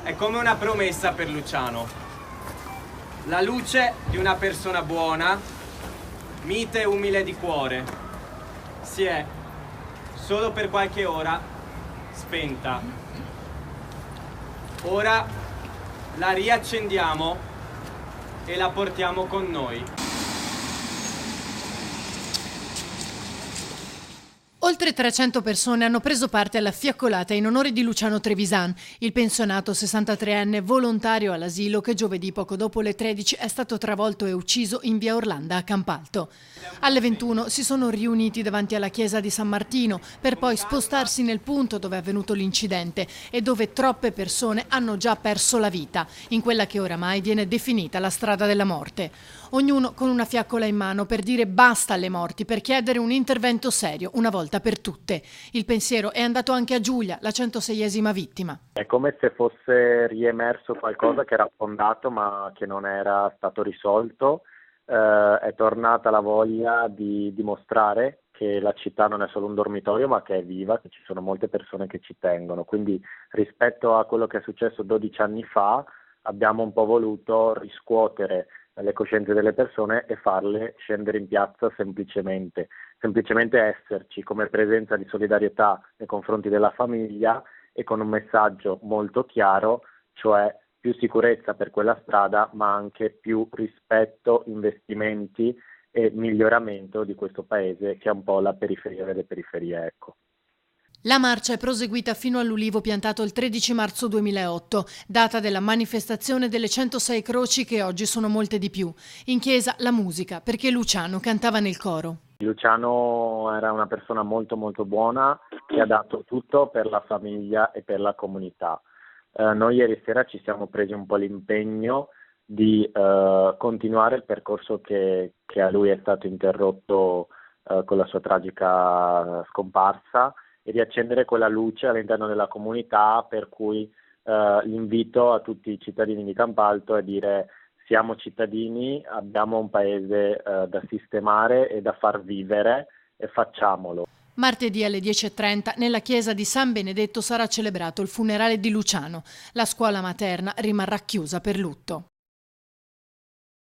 è come una promessa per Luciano. La luce di una persona buona, mite e umile di cuore, si è, solo per qualche ora, spenta. Ora la riaccendiamo e la portiamo con noi. Oltre 300 persone hanno preso parte alla fiaccolata in onore di Luciano Trevisan, il pensionato 63enne volontario all'asilo che giovedì poco dopo le 13 è stato travolto e ucciso in via Orlanda a Campalto. Alle 21 si sono riuniti davanti alla chiesa di San Martino per poi spostarsi nel punto dove è avvenuto l'incidente e dove troppe persone hanno già perso la vita, in quella che oramai viene definita la strada della morte. Ognuno con una fiaccola in mano per dire basta alle morti, per chiedere un intervento serio, una volta per tutte. Il pensiero è andato anche a Giulia, la 106esima vittima. È come se fosse riemerso qualcosa che era affondato ma che non era stato risolto. È tornata la voglia di dimostrare che la città non è solo un dormitorio ma che è viva, che ci sono molte persone che ci tengono. Quindi rispetto a quello che è successo 12 anni fa abbiamo un po' voluto riscuotere le coscienze delle persone e farle scendere in piazza semplicemente esserci come presenza di solidarietà nei confronti della famiglia e con un messaggio molto chiaro, cioè più sicurezza per quella strada ma anche più rispetto, investimenti e miglioramento di questo paese che è un po' la periferia delle periferie, ecco. La marcia è proseguita fino all'ulivo piantato il 13 marzo 2008, data della manifestazione delle 106 croci che oggi sono molte di più. In chiesa la musica, perché Luciano cantava nel coro. Luciano era una persona molto molto buona che ha dato tutto per la famiglia e per la comunità. Noi ieri sera ci siamo presi un po' l'impegno di continuare il percorso che a lui è stato interrotto con la sua tragica scomparsa e riaccendere quella luce all'interno della comunità, per cui l'invito a tutti i cittadini di Campalto è dire: siamo cittadini, abbiamo un paese da sistemare e da far vivere e facciamolo. Martedì alle 10:30 nella chiesa di San Benedetto sarà celebrato il funerale di Luciano. La scuola materna rimarrà chiusa per lutto.